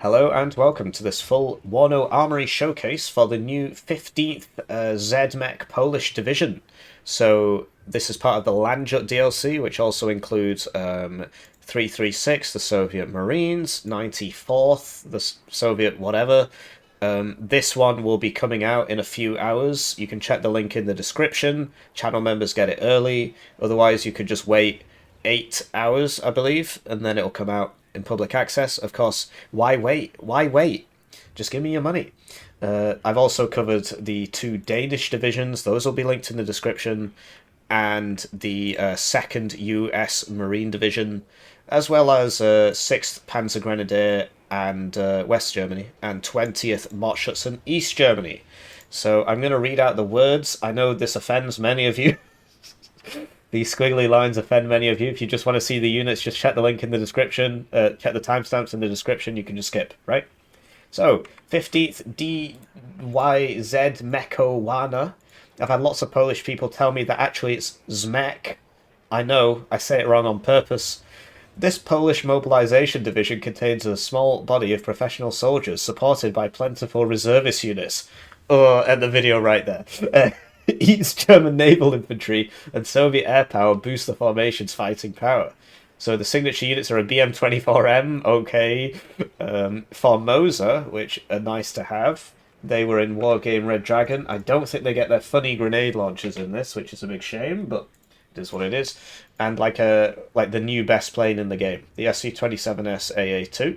Hello and welcome to this full Warno Armoury showcase for the new 15th ZMech Polish division. So this is part of the Landjut DLC, which also includes 336, the Soviet Marines, 94th, the Soviet whatever. This one will be coming out in a few hours. You can check the link in the description. Channel members get it early. Otherwise, you could just wait 8 hours, I believe, and then it'll come out in public access. Of course, why wait? Why wait? Just give me your money. I've also covered the two Danish divisions. Those will be linked in the description. And the 2nd US Marine Division, as well as 6th Panzer Grenadier and West Germany, and 20th Mordschützen East Germany. So I'm going to read out the words. I know this offends many of you. These squiggly lines offend many of you. If you just want to see the units, just check the link in the description. Check the timestamps in the description. You can just skip, right? So, 15th DYZ Mechowana. I've had lots of Polish people tell me that actually it's Zmek. I know, I say it wrong on purpose. This Polish mobilization division contains a small body of professional soldiers supported by plentiful reservist units. Oh, and the video right there. East German naval infantry and Soviet air power boost the formation's fighting power. So the signature units are a BM-24M, okay, Formosa, which are nice to have. They were in Wargame Red Dragon. I don't think they get their funny grenade launchers in this, which is a big shame, but it is what it is. And like the new best plane in the game, the SC-27S AA-2.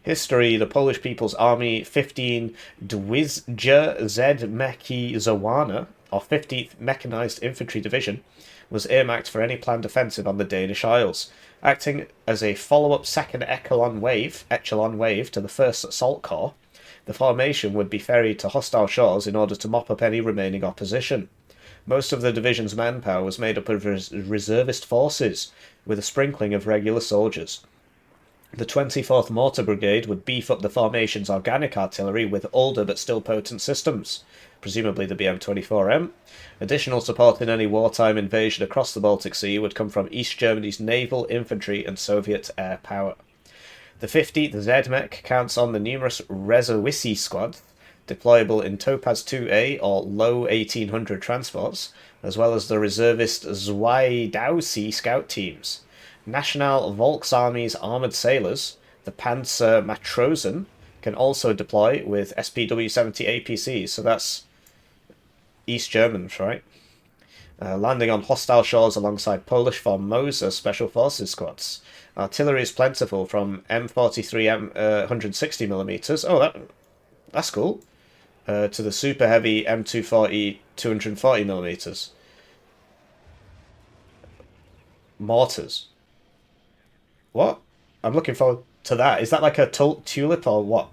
History: the Polish People's Army 15 Dwizja Zmeki Zawana, or 15th Mechanized Infantry Division, was earmarked for any planned offensive on the Danish Isles, acting as a follow-up second echelon wave to the first Assault Corps. The formation would be ferried to hostile shores in order to mop up any remaining opposition. Most of the division's manpower was made up of reservist forces, with a sprinkling of regular soldiers. The 24th Mortar Brigade would beef up the formation's organic artillery with older but still potent systems, presumably the BM-24M. Additional support in any wartime invasion across the Baltic Sea would come from East Germany's naval, infantry and Soviet air power. The 50th ZMech counts on the numerous Reserwissi squads, deployable in Topaz 2A or low 1800 transports, as well as the reservist Zwajdowski scout teams. National Volksarmy's armoured sailors, the Panzer Matrosen, can also deploy with SPW-70 APCs, so that's East Germans, right? Landing on hostile shores alongside Polish Formosa Special Forces squads. Artillery is plentiful from M43 160mm, that's cool, to the super heavy M240 240mm. Mortars. What? I'm looking forward to that. Is that like a tulip or what?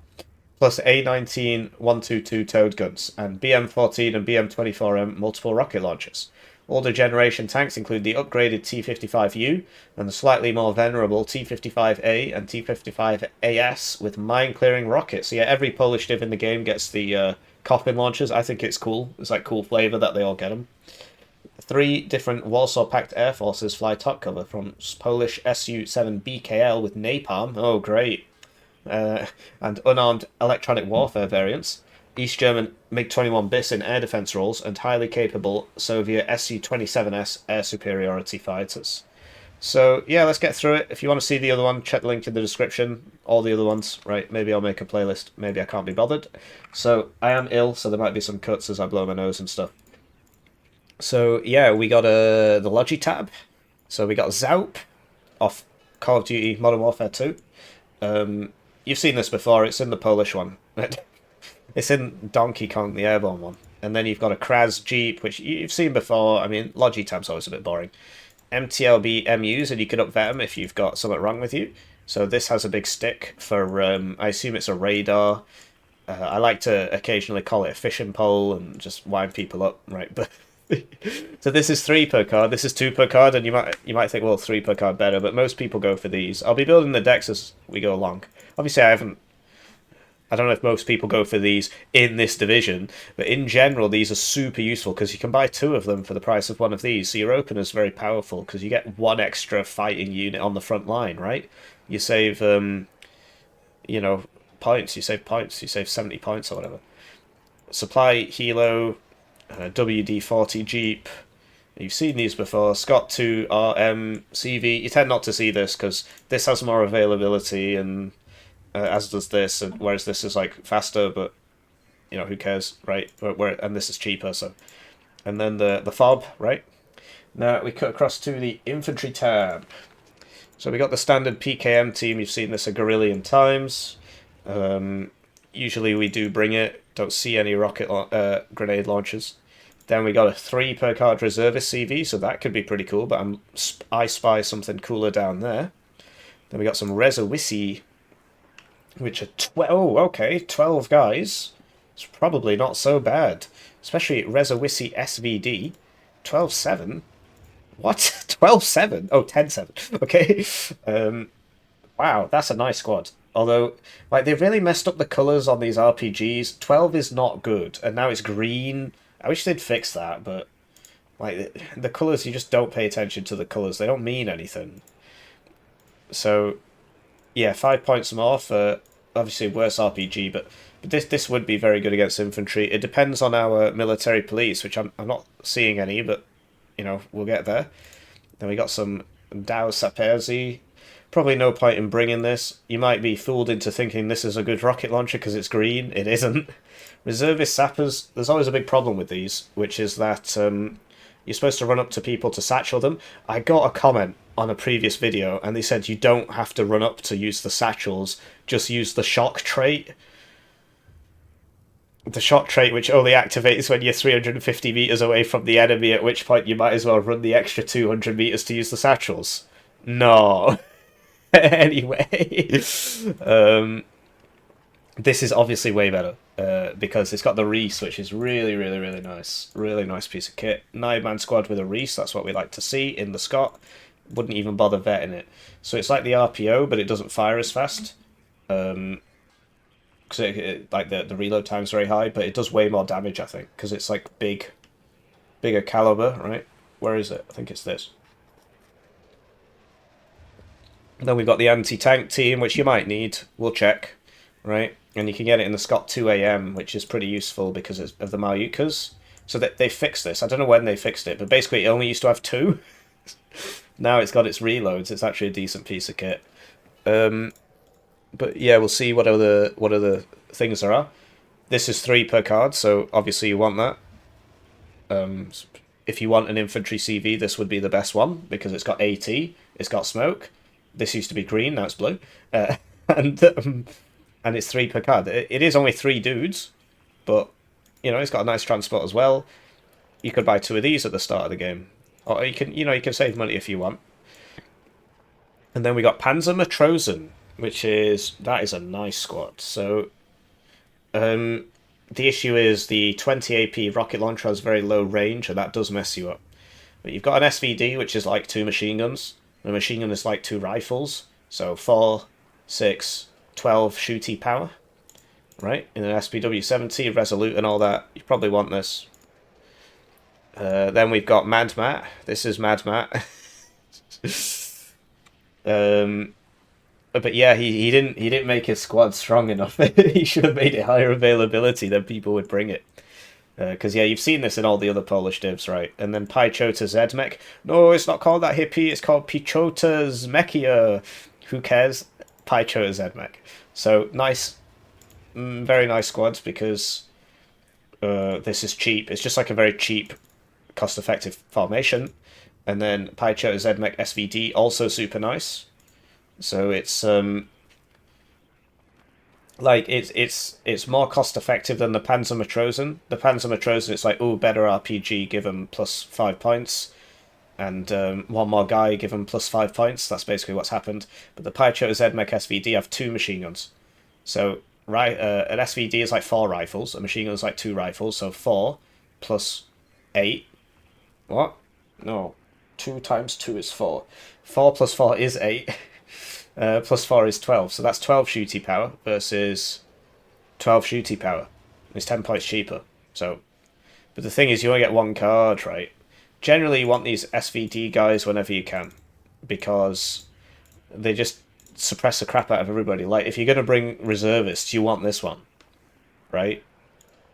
Plus A19 122 towed guns and BM14 and BM24M multiple rocket launchers. Older generation tanks include the upgraded T55U and the slightly more venerable T55A and T55AS with mine-clearing rockets. So yeah, every Polish div in the game gets the coffin launchers. I think it's cool. It's like cool flavour that they all get them. 3 different Warsaw Pact Air Forces fly top cover, from Polish Su-7 BKL with napalm, oh great, and unarmed electronic warfare variants, East German MiG-21 BIS in air defense roles, and highly capable Soviet Su-27S air superiority fighters. So yeah, let's get through it. If you want to see the other one, check the link in the description. All the other ones, right? Maybe I'll make a playlist. Maybe I can't be bothered. So I am ill, so there might be some cuts as I blow my nose and stuff. So yeah, we got the Logi tab. So we got Zaup off Call of Duty Modern Warfare 2. You've seen this before. It's in the Polish one. It's in Donkey Kong, the airborne one. And then you've got a Kraz Jeep, which you've seen before. I mean, Logi tab's always a bit boring. MTLB MUs, and you can upvet them if you've got something wrong with you. So this has a big stick for, I assume it's a radar. I like to occasionally call it a fishing pole and just wind people up, right? But so this is 3 per card, this is 2 per card, and you might think, well, 3 per card better, but most people go for these. I'll be building the decks as we go along. Obviously, I don't know if most people go for these in this division, but in general, these are super useful because you can buy 2 of them for the price of 1 of these. So your opener is very powerful because you get 1 extra fighting unit on the front line, right? You save, you know, points. You save 70 points or whatever. Supply Helo, WD-40 Jeep. You've seen these before. Scott 2 RM CV. You tend not to see this because this has more availability, and as does this, and whereas this is like faster, but you know, who cares, right? And this is cheaper, so. And then the fob, right? Now we cut across to the infantry tab. So we got the standard PKM team. You've seen this a gorillion times. Usually we do bring it. Don't see any grenade launchers. Then we got a 3 per card reservist CV, so that could be pretty cool, but I spy something cooler down there. Then we got some Reservissi, which are 12 guys. It's probably not so bad. Especially Reservissi SVD. 12-7? What? 12-7? Oh, 10-7. Okay. Wow, that's a nice squad. Although, like, they really messed up the colours on these RPGs. 12 is not good, and now it's green. I wish they'd fix that, but like the colours, you just don't pay attention to the colours. They don't mean anything. So, yeah, 5 points more for obviously worse RPG, but this would be very good against infantry. It depends on our military police, which I'm not seeing any, but you know, we'll get there. Then we got some Dow Saperzi. Probably no point in bringing this. You might be fooled into thinking this is a good rocket launcher because it's green. It isn't. Reservist sappers, there's always a big problem with these, which is that you're supposed to run up to people to satchel them. I got a comment on a previous video, and they said you don't have to run up to use the satchels, just use the shock trait. The shock trait, which only activates when you're 350 meters away from the enemy, at which point you might as well run the extra 200 meters to use the satchels. No. Anyway. This is obviously way better, because it's got the Reese, which is really, really, really nice. Really nice piece of kit. 9-man squad with a Reese, that's what we like to see in the Scott. Wouldn't even bother vetting it. So it's like the RPO, but it doesn't fire as fast. Because like the reload time's very high, but it does way more damage, I think, because it's like bigger caliber, right? Where is it? I think it's this. And then we've got the anti-tank team, which you might need. We'll check, right? And you can get it in the Scott 2AM, which is pretty useful because of the Malyukas. So they fixed this. I don't know when they fixed it, but basically it only used to have 2. Now it's got its reloads. It's actually a decent piece of kit. But yeah, we'll see what other things there are. This is 3 per card, so obviously you want that. If you want an infantry CV, this would be the best one, because it's got AT, it's got smoke. This used to be green, now it's blue. And it's 3 per card. It is only 3 dudes, but you know, it's got a nice transport as well. You could buy 2 of these at the start of the game. Or you can save money if you want. And then we got Panzer Matrosen, that is a nice squad. So the issue is the 20 AP rocket launcher has very low range, and that does mess you up. But you've got an SVD, which is like 2 machine guns. The machine gun is like 2 rifles. So 4, 6, 12 shooty power. Right? In an SPW-70, Resolute and all that. You probably want this. Then we've got Mad Matt. This is Mad Matt. But yeah, he didn't make his squad strong enough. He should have made it higher availability, then people would bring it. Because yeah, you've seen this in all the other Polish divs, right? And then Piechota Zedmek. No, it's not called that, Hippie. It's called Piechota Zmekia. Who cares? Piechota Zedmek. So nice, very nice squads, because this is cheap. It's just like a very cheap, cost-effective formation. And then Piechota Zedmek SVD, also super nice. So it's like it's more cost effective than the Panzer Matrosen. The Panzer Matrosen, it's like, oh, better RPG, give them plus 5 points, and one more guy, give them plus 5 points. That's basically what's happened. But the Piechota Zedmek SVD have 2 machine guns. So right, an SVD is like 4 rifles. A machine gun is like 2 rifles. So 4 plus 8. What? No, 2 times 2 is 4. 4 plus 4 is 8. Plus 4 is 12, so that's 12 shooty power versus 12 shooty power. It's 10 points cheaper. So, but the thing is, you only get 1 card, right? Generally, you want these SVD guys whenever you can, because they suppress the crap out of everybody. Like, if you're going to bring reservists, you want this one, right?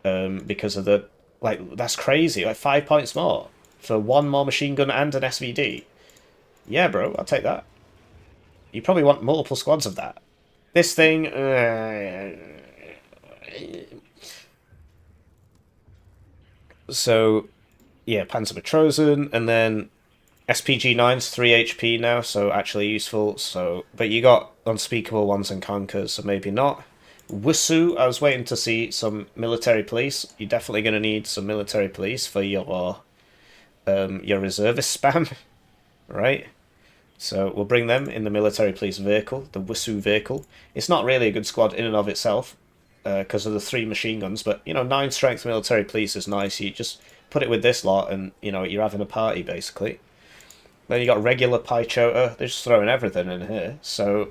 Because of the... Like, that's crazy. Like, 5 points more for one more machine gun and an SVD. Yeah, bro, I'll take that. You probably want multiple squads of that. This thing... So, yeah, Panzer Matrosen, and then SPG-9's 3 HP now, so actually useful. So, but you got unspeakable ones and Conkers, so maybe not. Wusu, I was waiting to see some military police. You're definitely going to need some military police for your reservist spam, right? So we'll bring them in the military police vehicle, the Wusu vehicle. It's not really a good squad in and of itself, because of the 3 machine guns, but, 9 strength military police is nice. You just put it with this lot and, you're having a party, basically. Then you got regular Paichota. They're just throwing everything in here. So,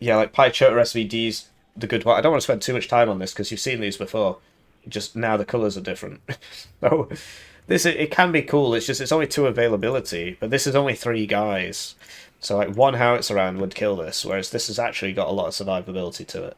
yeah, like Paichota SVD's the good one. I don't want to spend too much time on this because you've seen these before. Just now the colours are different. So, it can be cool. It's just it's only 2 availability, but this is only 3 guys. So, like, 1 howitzer round would kill this, whereas this has actually got a lot of survivability to it.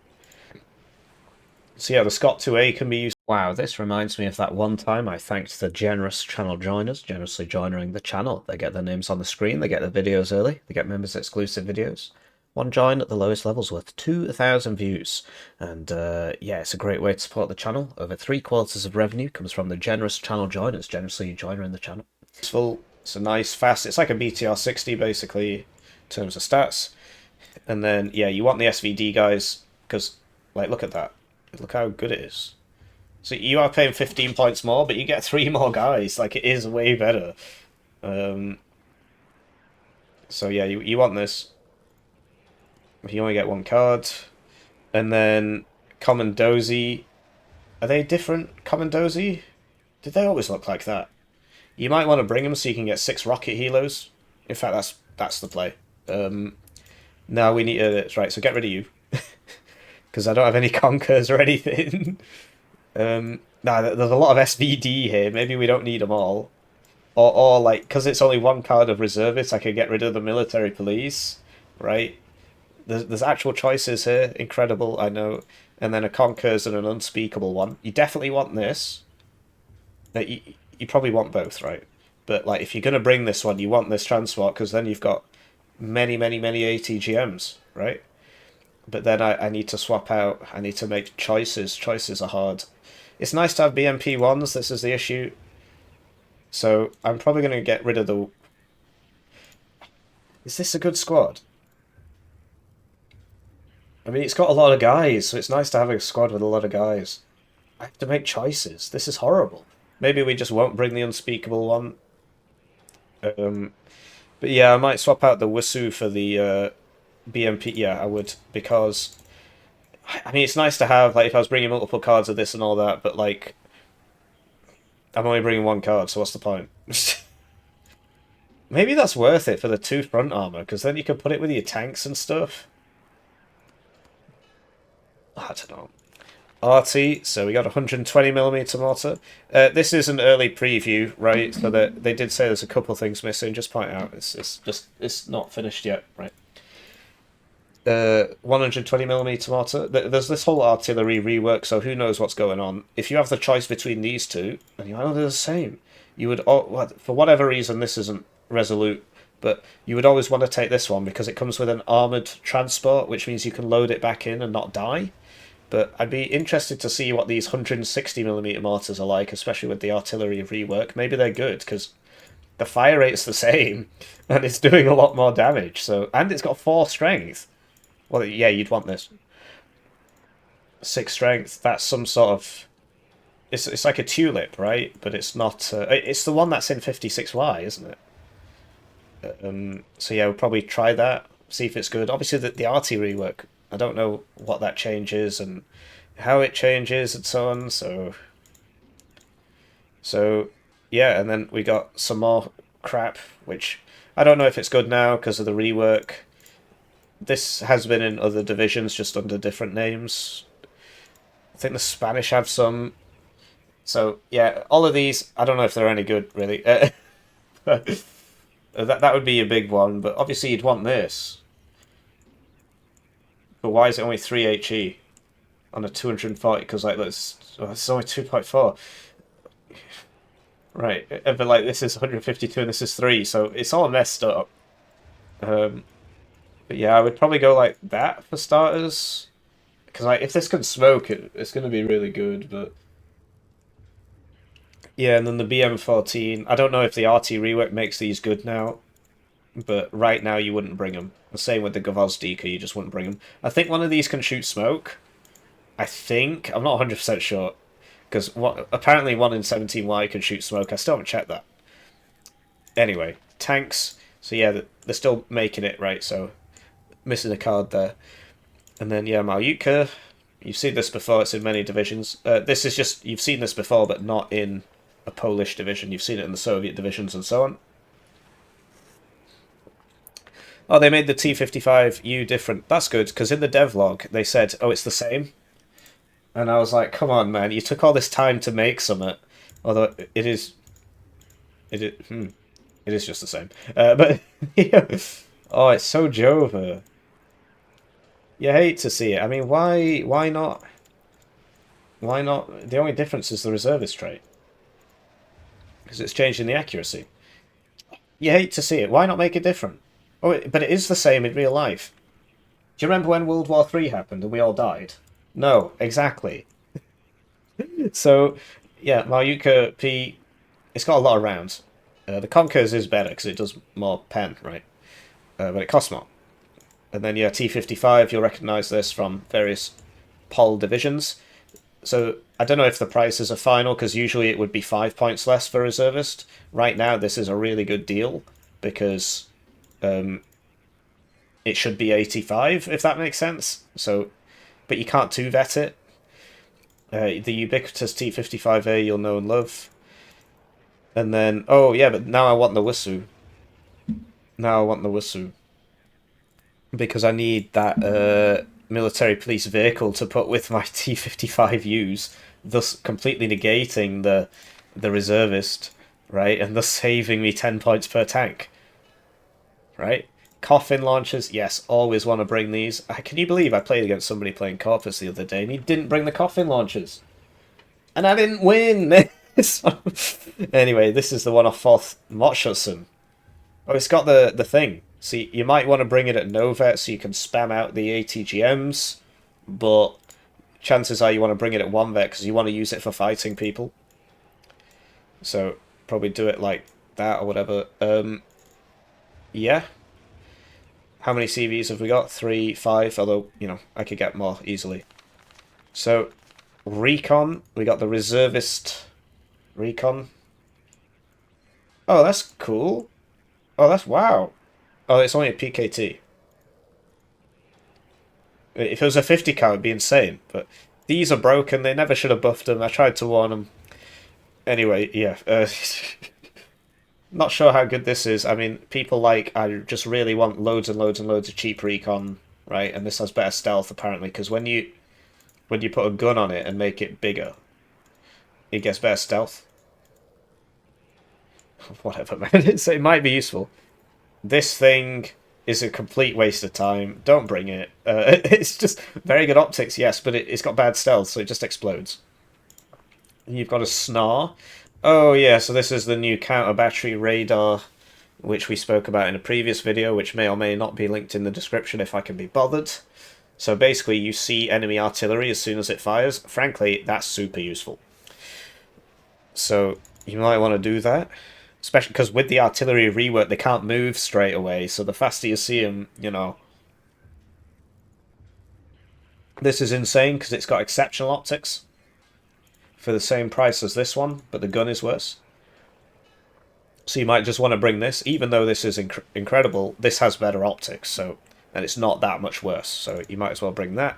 So yeah, the Scott 2A can be used. Wow, this reminds me of that one time I thanked the generous channel joiners, generously joining the channel. They get their names on the screen, they get their videos early, they get members exclusive videos. One join at the lowest levels worth 2,000 views. And yeah, it's a great way to support the channel. Over 3/4 of revenue comes from the generous channel joiners, generously joining the channel. It's full, it's a nice, fast, it's like a BTR 60 basically, in terms of stats. And then, yeah, you want the SVD guys, because, like, look at that. Look how good it is. So you are paying 15 points more, but you get 3 more guys. Like, it is way better. So yeah, you want this. You only get 1 card. And then Commandozi. Are they different Commandozi? Did they always look like that? You might want to bring them so you can get 6 rocket helos. In fact, that's the play. Now we need to... Right, so get rid of you. Because I don't have any Conkers or anything. Nah, there's a lot of SVD here. Maybe we don't need them all. Or like, because it's only 1 card of reservists, I could get rid of the military police, right? There's actual choices here. Incredible, I know. And then a Conkers and an unspeakable one. You definitely want this. You probably want both, right? But like, if you're going to bring this one, you want this transport, because then you've got many, many, many ATGMs, right? But then I need to swap out. I need to make choices. Choices are hard. It's nice to have BMP ones. This is the issue. So I'm probably going to get rid of the... Is this a good squad? I mean, it's got a lot of guys, so it's nice to have a squad with a lot of guys. I have to make choices. This is horrible. Maybe we just won't bring the unspeakable one. But yeah, I might swap out the Wusu for the... BMP, yeah, I would, because I mean, it's nice to have, like, if I was bringing multiple cards of this and all that, but like, I'm only bringing 1 card, so what's the point? Maybe that's worth it for the 2 front armor, because then you can put it with your tanks and stuff. I don't know. RT, so we got 120mm mortar. This is an early preview, right? So that they did say there's a couple things missing. Just point out, it's not finished yet, right? 120mm mortar. There's this whole artillery rework, so who knows what's going on. If you have the choice between these 2, and you know they're the same, you would, for whatever reason, this isn't resolute, but you would always want to take this one because it comes with an armoured transport, which means you can load it back in and not die. But I'd be interested to see what these 160mm mortars are like, especially with the artillery rework. Maybe they're good, because the fire rate's the same, and it's doing a lot more damage. So, and it's got 4 strength. Well, yeah, you'd want this. 6 strength, that's some sort of... It's like a tulip, right? But it's not... it's the one that's in 56Y, isn't it? So yeah, we'll probably try that, see if it's good. Obviously, the RT rework, I don't know what that changes and how it changes and so on, so... So, yeah, and then we got some more crap, which I don't know if it's good now because of the rework. This has been in other divisions, just under different names. I think the Spanish have some. So, yeah, all of these, I don't know if they're any good, really. That would be a big one, but obviously you'd want this. But why is it only 3 HE on a 240? Because like it's only 2.4. Right, but like this is 152 and this is 3, so it's all messed up. But yeah, I would probably go like that for starters. Because like if this can smoke, it's going to be really good. But yeah, and then the BM14. I don't know if the RT rework makes these good now, but right now you wouldn't bring them. The same with the Gvozdyka, you just wouldn't bring them. I think one of these can shoot smoke. I think I'm not 100% sure because apparently 1 in 17Y can shoot smoke. I still haven't checked that. Anyway, tanks. So yeah, they're still making it right. So missing a card there. And then, yeah, Malyutka. You've seen this before, it's in many divisions. This is just, you've seen this before, but not in a Polish division. You've seen it in the Soviet divisions and so on. Oh, they made the T-55U different. That's good, because in the devlog, they said, oh, it's the same. And I was like, come on, man, you took all this time to make something. Although, it is... It is just the same. But, yeah. Oh, it's so Jova. You hate to see it. I mean, why not? Why not? The only difference is the reservist trait. Because it's changing the accuracy. You hate to see it. Why not make it different? Oh, but it is the same in real life. Do you remember when World War III happened and we all died? No, exactly. So, yeah, Malyutka P, it's got a lot of rounds. The Conkers is better because it does more pen, right? But it costs more. And then, yeah, T-55, you'll recognise this from various Pol divisions. So, I don't know if the prices are final, because usually it would be 5 points less for reservist. Right now, this is a really good deal, because it should be 85, if that makes sense. So, but you can't 2-vet it. The ubiquitous T-55A you'll know and love. And then, oh yeah, but now I want the Wusu. Now I want the Wusu. Because I need that military police vehicle to put with my T-55Us, thus completely negating the reservist, right? And thus saving me 10 points per tank. Right? Coffin launchers, yes, always want to bring these. Can you believe I played against somebody playing Corpus the other day and he didn't bring the coffin launchers? And I didn't win! So, anyway, this is the one off 4th Motshosen. Oh, it's got the thing. See, you might want to bring it at no-vet so you can spam out the ATGMs, but chances are you want to bring it at 1-vet because you want to use it for fighting people. So, probably do it like that or whatever. Yeah. How many CVs have we got? 3, 5, although, you know, I could get more easily. So, Recon, we got the reservist Recon. Oh, that's cool. Oh, that's wow. Oh, it's only a PKT. If it was a 50 cal, it'd be insane. But these are broken. They never should have buffed them. I tried to warn them. Anyway, yeah. Not sure how good this is. I mean, people I just really want loads and loads and loads of cheap recon, right? And this has better stealth, apparently, because when you put a gun on it and make it bigger, it gets better stealth. Whatever, man. It might be useful. This thing is a complete waste of time. Don't bring it. It's just very good optics, yes, but it's got bad stealth, so it just explodes. And you've got a Snar. Oh yeah, so this is the new counter-battery radar, which we spoke about in a previous video, which may or may not be linked in the description if I can be bothered. So basically, you see enemy artillery as soon as it fires. Frankly, that's super useful. So you might want to do that. Especially because with the artillery rework, they can't move straight away, so the faster you see them, you know. This is insane because it's got exceptional optics for the same price as this one, but the gun is worse. So you might just want to bring this, even though this is incredible, this has better optics, so and it's not that much worse, so you might as well bring that.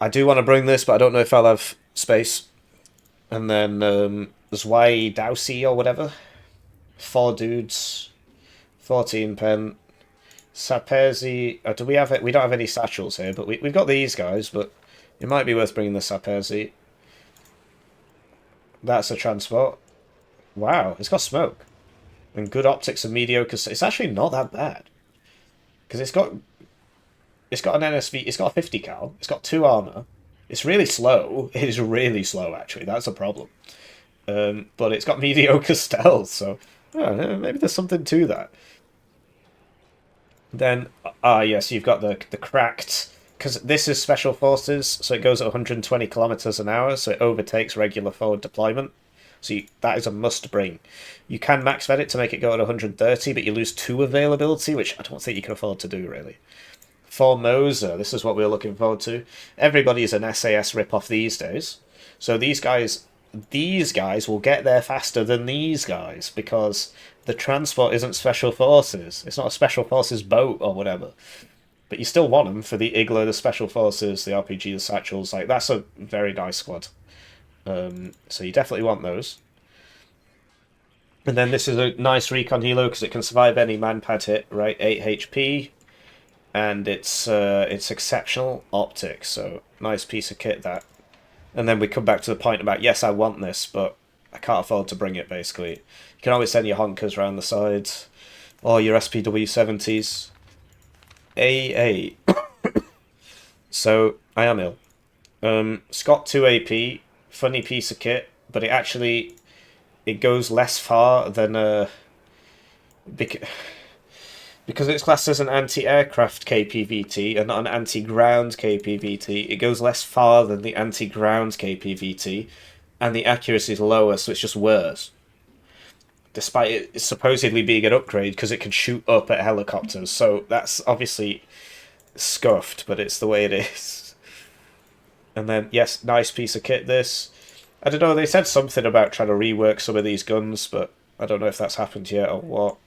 I do want to bring this, but I don't know if I'll have space. And then there's Y Dowsey or whatever. 4 dudes, 14 pen. Sapezi. Oh, do we have it? We don't have any satchels here, but we've got these guys. But it might be worth bringing the Sapezi. That's a transport. Wow, it's got smoke and good optics and mediocre. It's actually not that bad because it's got It's got an NSV. It's got a 50 cal. It's got 2 armor. It's really slow. It is really slow, actually. That's a problem. But it's got mediocre stealth, so I don't know, maybe there's something to that. Then, yes, you've got the cracked, because this is special forces, so it goes at 120 kilometers an hour, so it overtakes regular forward deployment. So that is a must bring. You can max vet it to make it go at 130, but you lose 2 availability, which I don't think you can afford to do, really. Formosa, this is what we're looking forward to. Everybody is an SAS rip-off these days. So these guys will get there faster than these guys because the transport isn't special forces. It's not a special forces boat or whatever. But you still want them for the Igla, the special forces, the RPG, the satchels. Like, that's a very nice squad. So you definitely want those. And then this is a nice recon helo because it can survive any manpad hit, right? 8 HP. And it's exceptional optics, so nice piece of kit that. And then we come back to the point about, yes, I want this, but I can't afford to bring it, basically. You can always send your honkers around the sides, or your SPW-70s. AA. So, I am ill. It's got 2 AP, funny piece of kit, but it goes less far than because it's classed as an anti-aircraft KPVT and not an anti-ground KPVT, it goes less far than the anti-ground KPVT, and the accuracy is lower, so it's just worse. Despite it supposedly being an upgrade, because it can shoot up at helicopters, so that's obviously scuffed, but it's the way it is. And then, yes, nice piece of kit, this. I don't know, they said something about trying to rework some of these guns, but I don't know if that's happened yet or what.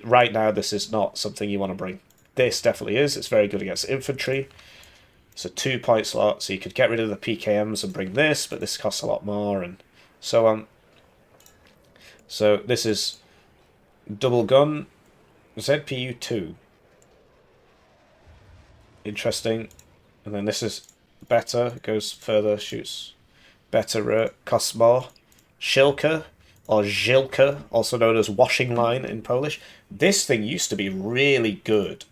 Right now, this is not something you want to bring. This definitely is. It's very good against infantry. It's a 2-point slot, so you could get rid of the PKMs and bring this, but this costs a lot more, and so on. So this is double gun, ZPU 2. Interesting. And then this is better, goes further, shoots better, costs more. Shilka, or Zilka, also known as washing line in Polish. This thing used to be really good.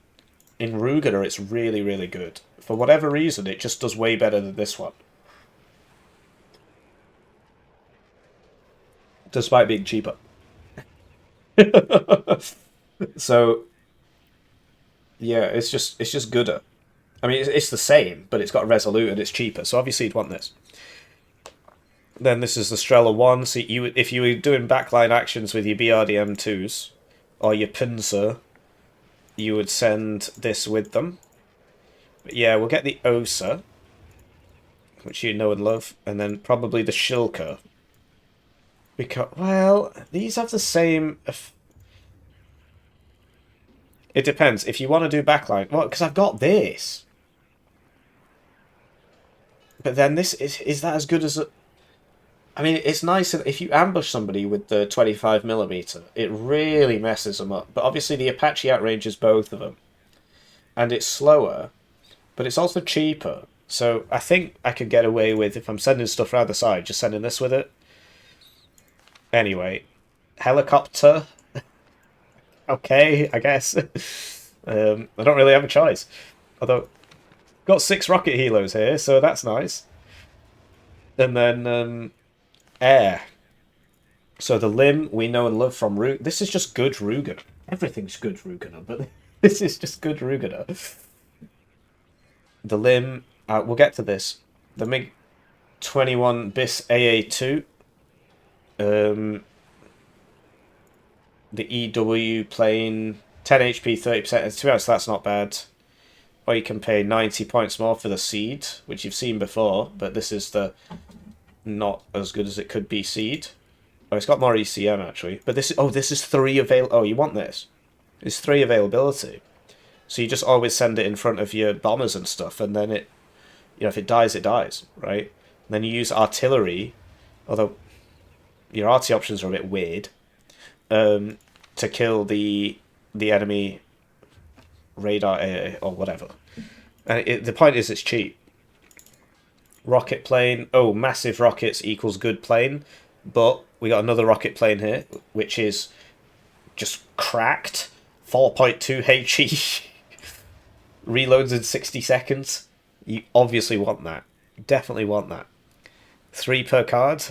In Rugana, it's really, really good. For whatever reason, it just does way better than this one. Despite being cheaper. So, yeah, it's just gooder. I mean, it's the same, but it's got Resolute and it's cheaper, so obviously you'd want this. Then this is the Strela 1. So if you were doing backline actions with your BRDM2s or your Pinzer, you would send this with them. But yeah, we'll get the Osa, which you know and love, and then probably the Shilka. Because, well, these have the same... It depends. If you want to do backline... Well, because I've got this. But then this... Is that as good as... I mean, it's nice if you ambush somebody with the 25mm, it really messes them up. But obviously the Apache outranges both of them. And it's slower, but it's also cheaper. So I think I could get away with, if I'm sending stuff around the side, just sending this with it. Anyway, helicopter. Okay, I guess. I don't really have a choice. Although, got 6 rocket helos here, so that's nice. And then... air. So the limb we know and love from Rugana. This is just good Rugana. Everything's good Rugana, but this is just good Rugana. The limb, we'll get to this. The MiG-21 BIS AA2. The EW plane, 10 HP, 30%. To be honest, that's not bad. Or you can pay 90 points more for the Seed, which you've seen before, but this is the not as good as it could be Seed. Oh, it's got more ECM actually. But this is 3 avail. Oh, you want this? It's 3 availability. So you just always send it in front of your bombers and stuff, and then it, if it dies, it dies, right? And then you use artillery, although your RT options are a bit weird, to kill the enemy radar or whatever. And the point is, it's cheap. Rocket plane. Oh, massive rockets equals good plane. But we got another rocket plane here, which is just cracked. 4.2 HE. Reloads in 60 seconds. You obviously want that. Definitely want that. 3 per card.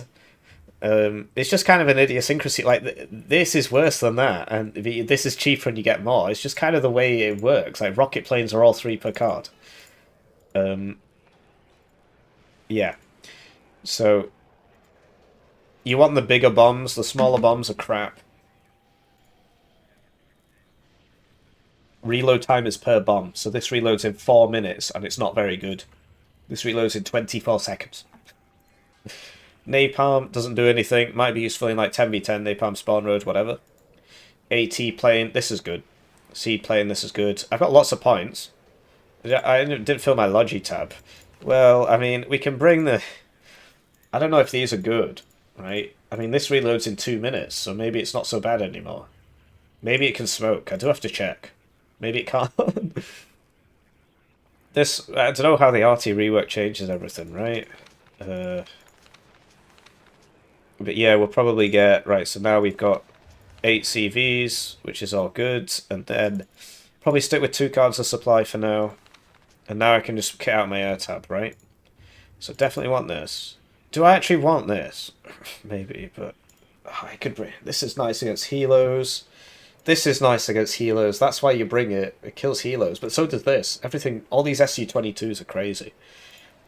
It's just kind of an idiosyncrasy. Like, this is worse than that, and this is cheaper and you get more. It's just kind of the way it works. Like, rocket planes are all 3 per card. Yeah. So, you want the bigger bombs. The smaller bombs are crap. Reload time is per bomb, so this reloads in 4 minutes, and it's not very good. This reloads in 24 seconds. Napalm doesn't do anything. Might be useful in like 10v10, Napalm spawn road, whatever. AT plane, this is good. Seed plane, this is good. I've got lots of points. I didn't fill my Logi tab. Well, I mean, we can bring the... I don't know if these are good, right? I mean, this reloads in 2 minutes, so maybe it's not so bad anymore. Maybe it can smoke. I do have to check. Maybe it can't. This, I don't know how the RT rework changes everything, right? But yeah, we'll probably get... Right, so now we've got 8 CVs, which is all good. And then probably stick with 2 cards of supply for now. And now I can just kit out my air tab, right? So definitely want this. Do I actually want this? Maybe, but... I could bring... This is nice against helos. This is nice against helos. That's why you bring it. It kills helos. But so does this. Everything... All these SU-22s are crazy.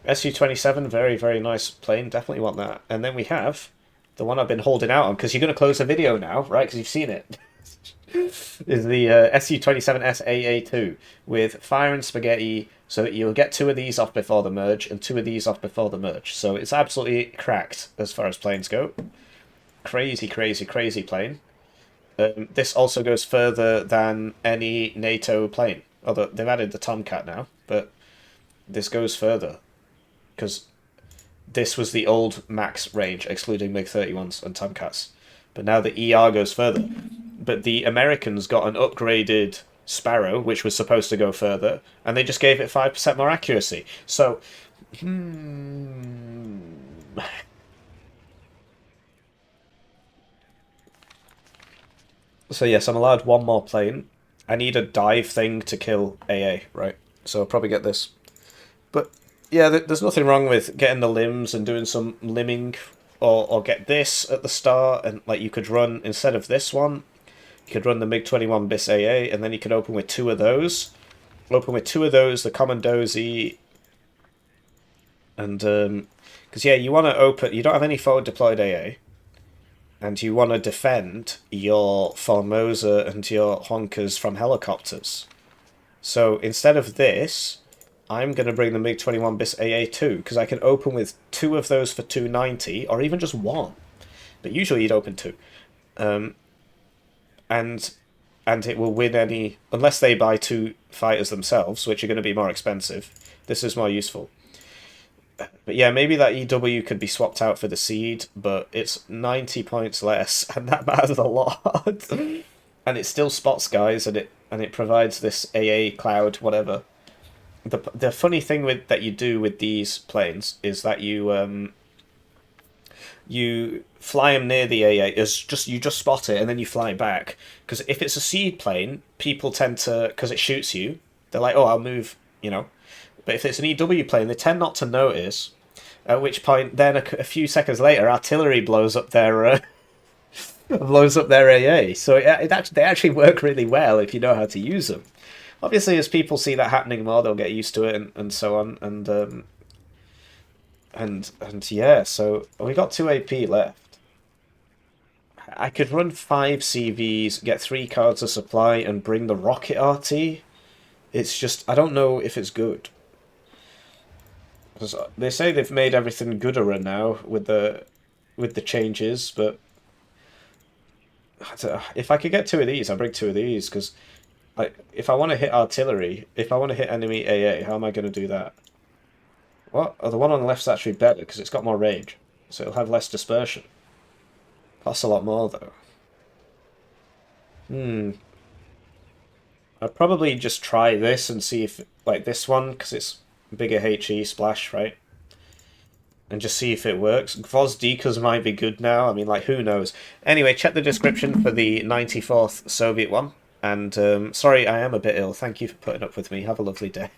SU-27, very, very nice plane. Definitely want that. And then we have... The one I've been holding out on, because you're going to close the video now, right? Because you've seen it. Is the SU-27S AA2 with fire and spaghetti. So you'll get 2 of these off before the merge and 2 of these off before the merge. So it's absolutely cracked as far as planes go. Crazy, crazy, crazy plane. This also goes further than any NATO plane. Although they've added the Tomcat now, but this goes further. Because this was the old max range, excluding MiG-31s and Tomcats. But now the ER goes further. But the Americans got an upgraded Sparrow, which was supposed to go further, and they just gave it 5% more accuracy. So, So yes, I'm allowed 1 more plane. I need a dive thing to kill AA, right? So I'll probably get this. But yeah, there's nothing wrong with getting the limbs and doing some limbing, or get this at the start, and like you could run, instead of this one, you could run the MiG-21 bis AA, and then you could open with 2 of those. Open with 2 of those, the Commandozi, and because yeah, you want to open. You don't have any forward deployed AA, and you want to defend your Formosa and your Honkers from helicopters. So instead of this, I'm going to bring the MiG-21 bis AA2, because I can open with 2 of those for 290, or even just 1. But usually you'd open 2. And it will win any... Unless they buy 2 fighters themselves, which are going to be more expensive. This is more useful. But yeah, maybe that EW could be swapped out for the Seed, but it's 90 points less, and that matters a lot. And it still spots guys, and it provides this AA cloud, whatever. The funny thing that you do with these planes is that you fly them near the AA. You just spot it and then you fly back. Because if it's a Seed plane, people tend to, because it shoots you, they're like, oh, I'll move, you know. But if it's an EW plane, they tend not to notice. At which point, then a few seconds later, artillery blows up their AA. So they actually work really well if you know how to use them. Obviously, as people see that happening more, they'll get used to it and so on. And yeah, so we got 2 AP left. I could run 5 CVs, get 3 cards of supply, and bring the rocket RT. It's just, I don't know if it's good. Because they say they've made everything gooder now with the changes, but if I could get 2 of these, I'd bring 2 of these, because if I want to hit artillery, if I want to hit enemy AA, how am I going to do that? What? Oh, the one on the left's actually better, because it's got more range, so it'll have less dispersion. Costs a lot more, though. I'd probably just try this and see if, like this one, because it's bigger HE splash, right? And just see if it works. Voz Dekas might be good now. I mean, like, who knows? Anyway, check the description for the 94th Soviet one. And sorry, I am a bit ill. Thank you for putting up with me. Have a lovely day.